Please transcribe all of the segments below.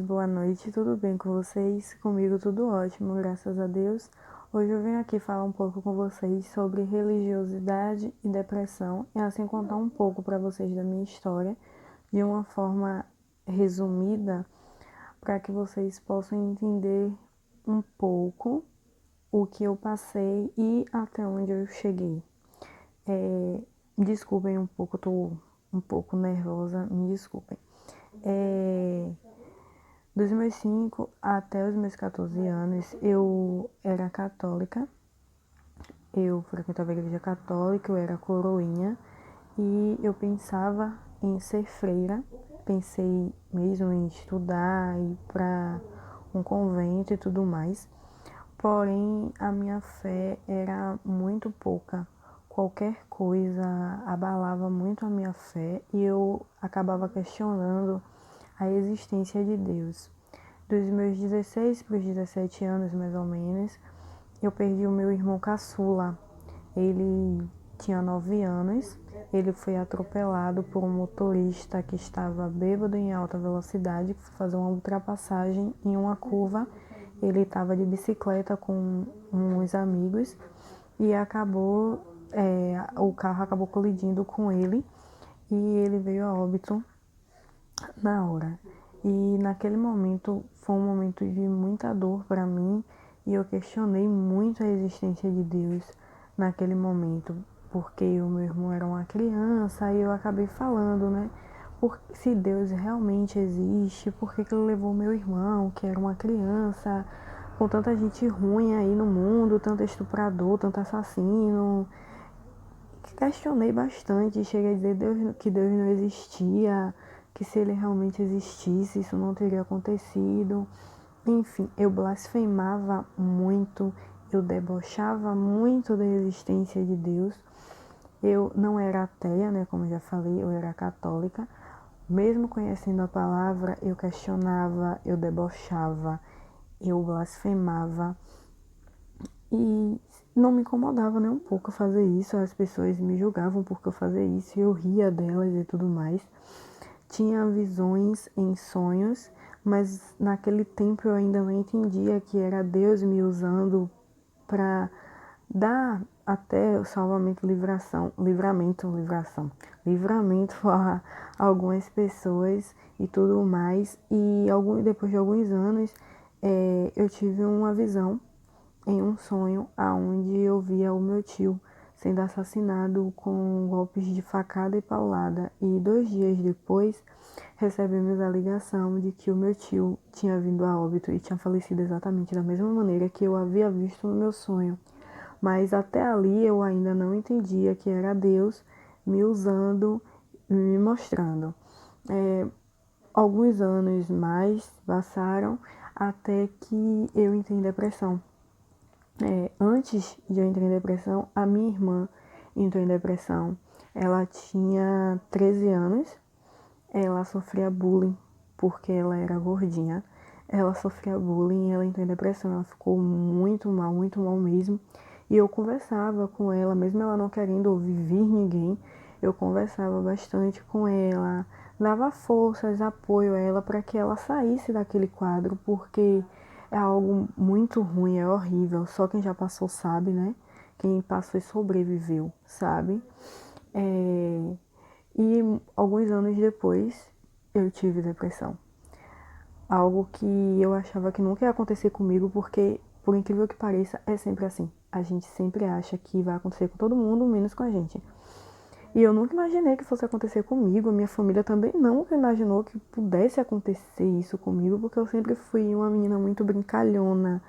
boa noite, tudo bem com vocês? Comigo tudo ótimo, graças a Deus. Hoje eu venho aqui falar um pouco com vocês sobre religiosidade e depressão e assim contar um pouco para vocês da minha história de uma forma resumida para que vocês possam entender um pouco o que eu passei e até onde eu cheguei. Desculpem um pouco, eu tô um pouco nervosa, me desculpem. Dos meus 5 até os meus 14 anos, eu era católica, eu frequentava a igreja católica, eu era coroinha e eu pensava em ser freira, pensei mesmo em estudar, ir para um convento e tudo mais, porém a minha fé era muito pouca. Qualquer coisa abalava muito a minha fé e eu acabava questionando a existência de Deus. Dos meus 16 para os 17 anos, mais ou menos, eu perdi o meu irmão caçula. Ele tinha 9 anos, ele foi atropelado por um motorista que estava bêbado em alta velocidade, foi fazer uma ultrapassagem em uma curva. Ele estava de bicicleta com uns amigos e o carro acabou colidindo com ele e ele veio a óbito na hora. E naquele momento foi um momento de muita dor para mim e eu questionei muito a existência de Deus naquele momento, porque o meu irmão era uma criança e eu acabei falando, né? Se Deus realmente existe, por que ele levou meu irmão, que era uma criança, com tanta gente ruim aí no mundo, tanto estuprador, tanto assassino? Questionei bastante, cheguei a dizer que Deus não existia, que se ele realmente existisse, isso não teria acontecido. Enfim, eu blasfemava muito, eu debochava muito da existência de Deus. Eu não era ateia, né, como já falei, eu era católica. Mesmo conhecendo a palavra, eu questionava, eu debochava, eu blasfemava. E não me incomodava nem um pouco fazer isso, as pessoas me julgavam porque eu fazia isso e eu ria delas e tudo mais. Tinha visões em sonhos, mas naquele tempo eu ainda não entendia que era Deus me usando para dar até o salvamento, livramento a algumas pessoas e tudo mais. E depois de alguns anos, eu tive uma visão em um sonho aonde eu via o meu tio sendo assassinado com golpes de facada e paulada. E 2 dias depois, recebemos a ligação de que o meu tio tinha vindo a óbito e tinha falecido exatamente da mesma maneira que eu havia visto no meu sonho. Mas até ali eu ainda não entendia que era Deus me usando, me mostrando. Alguns anos mais passaram até que eu entrei em depressão. Antes de eu entrar em depressão, a minha irmã entrou em depressão. Ela tinha 13 anos, ela sofria bullying porque ela era gordinha. Ela sofria bullying e ela entrou em depressão. Ela ficou muito mal mesmo. E eu conversava com ela, mesmo ela não querendo ouvir ninguém, eu conversava bastante com ela, dava forças, apoio a ela para que ela saísse daquele quadro, porque é algo muito ruim, é horrível. Só quem já passou sabe, né? Quem passou e sobreviveu, sabe? E alguns anos depois, eu tive depressão. Algo que eu achava que nunca ia acontecer comigo, porque, por incrível que pareça, é sempre assim. A gente sempre acha que vai acontecer com todo mundo, menos com a gente. E eu nunca imaginei que fosse acontecer comigo, a minha família também nunca imaginou que pudesse acontecer isso comigo, porque eu sempre fui uma menina muito brincalhona,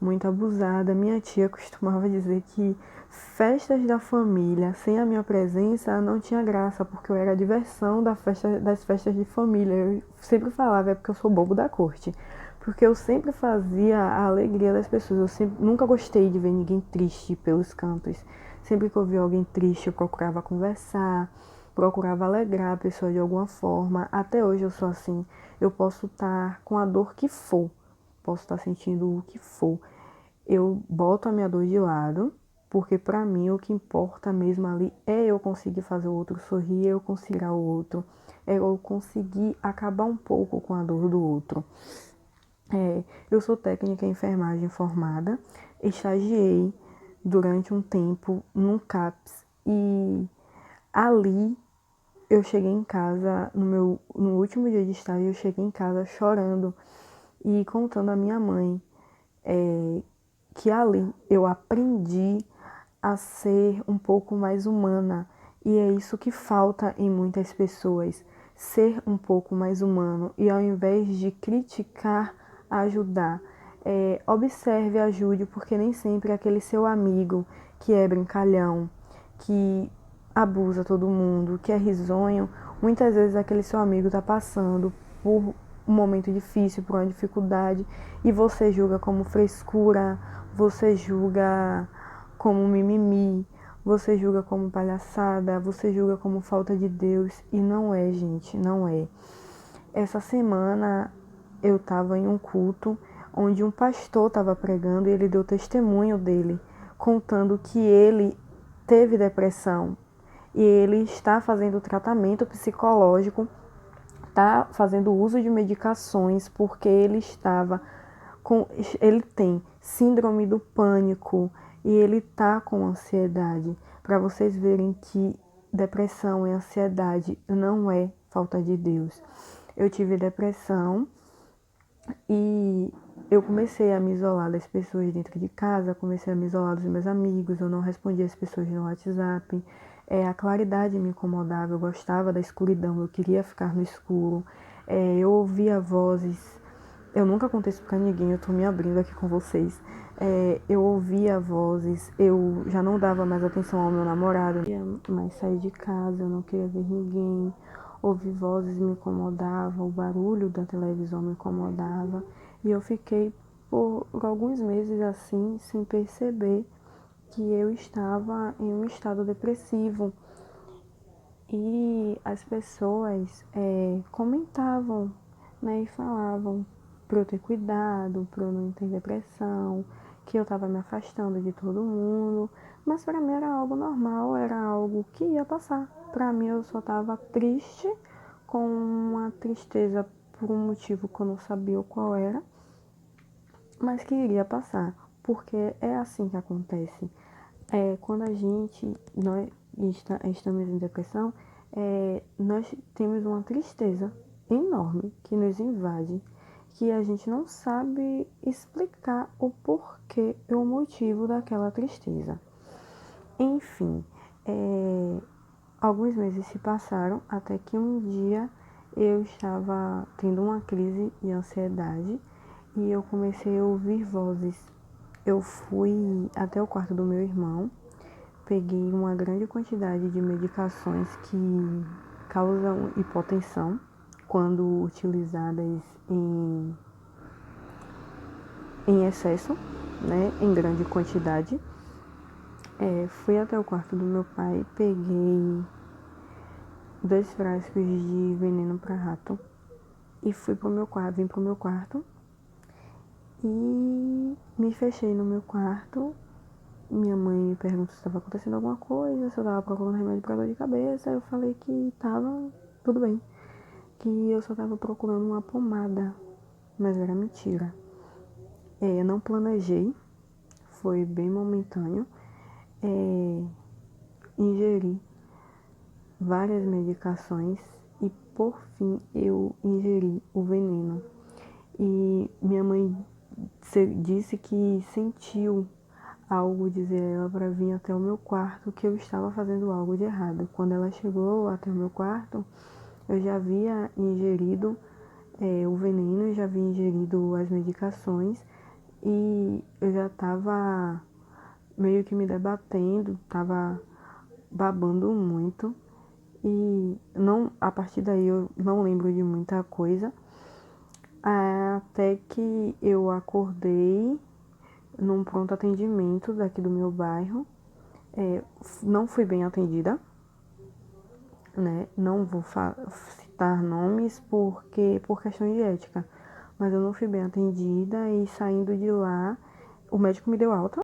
muito abusada. Minha tia costumava dizer que festas da família sem a minha presença não tinha graça, porque eu era a diversão das festas de família. Eu sempre falava, é porque eu sou bobo da corte. Porque eu sempre fazia a alegria das pessoas. Nunca gostei de ver ninguém triste pelos cantos. Sempre que eu via alguém triste, eu procurava conversar, procurava alegrar a pessoa de alguma forma. Até hoje eu sou assim. Eu posso estar com a dor que for, posso estar sentindo o que for. Eu boto a minha dor de lado, porque pra mim o que importa mesmo ali é eu conseguir fazer o outro sorrir, eu conciliar o outro, é eu conseguir acabar um pouco com a dor do outro. Eu sou técnica em enfermagem formada, estagiei durante um tempo no CAPS e ali eu cheguei em casa, no último dia de estágio, eu cheguei em casa chorando e contando à minha mãe que ali eu aprendi a ser um pouco mais humana. E é isso que falta em muitas pessoas, ser um pouco mais humano e ao invés de criticar, ajudar. Observe, ajude, porque nem sempre é aquele seu amigo que é brincalhão, que abusa todo mundo, que é risonho, muitas vezes aquele seu amigo está passando por um momento difícil, por uma dificuldade, e você julga como frescura, você julga como mimimi, você julga como palhaçada, você julga como falta de Deus, e não é, gente, não é. Essa semana eu estava em um culto onde um pastor estava pregando e ele deu testemunho dele, contando que ele teve depressão e ele está fazendo tratamento psicológico, está fazendo uso de medicações porque ele tem síndrome do pânico e ele tá com ansiedade. Para vocês verem que depressão e ansiedade não é falta de Deus. Eu tive depressão e eu comecei a me isolar das pessoas dentro de casa, comecei a me isolar dos meus amigos, eu não respondia as pessoas no WhatsApp. A claridade me incomodava, eu gostava da escuridão, eu queria ficar no escuro. Eu ouvia vozes, eu nunca contei isso pra ninguém, eu tô me abrindo aqui com vocês. Eu ouvia vozes, eu já não dava mais atenção ao meu namorado, eu não queria mais sair de casa, eu não queria ver ninguém. Ouvir vozes me incomodava, o barulho da televisão me incomodava. E eu fiquei por alguns meses assim, sem perceber que eu estava em um estado depressivo. E as pessoas comentavam, né, e falavam para eu ter cuidado, para eu não ter depressão, que eu estava me afastando de todo mundo. Mas para mim era algo normal, era algo que ia passar. Para mim eu só estava triste, com uma tristeza por um motivo que eu não sabia qual era, mas que iria passar, porque é assim que acontece. Quando nós estamos em depressão, nós temos uma tristeza enorme que nos invade, que a gente não sabe explicar o porquê e o motivo daquela tristeza. Enfim, alguns meses se passaram até que um dia eu estava tendo uma crise de ansiedade e eu comecei a ouvir vozes. Eu fui até o quarto do meu irmão, peguei uma grande quantidade de medicações que causam hipotensão quando utilizadas em excesso, né, em grande quantidade. Fui até o quarto do meu pai, peguei 2 frascos de veneno para rato e vim pro meu quarto e me fechei no meu quarto. Minha mãe me perguntou se estava acontecendo alguma coisa, se eu estava procurando remédio para dor de cabeça. Eu falei que estava tudo bem, que eu só estava procurando uma pomada, mas era mentira. Eu não planejei, foi bem momentâneo. Ingeri várias medicações e por fim eu ingeri o veneno. E minha mãe disse que sentiu algo dizer a ela para vir até o meu quarto que eu estava fazendo algo de errado. Quando ela chegou até o meu quarto, eu já havia ingerido o veneno, já havia ingerido as medicações e eu já estava meio que me debatendo, estava babando muito e não, a partir daí eu não lembro de muita coisa, até que eu acordei num pronto atendimento daqui do meu bairro. Não fui bem atendida, né? Não vou citar nomes por questão de ética, mas eu não fui bem atendida e saindo de lá, o médico me deu alta.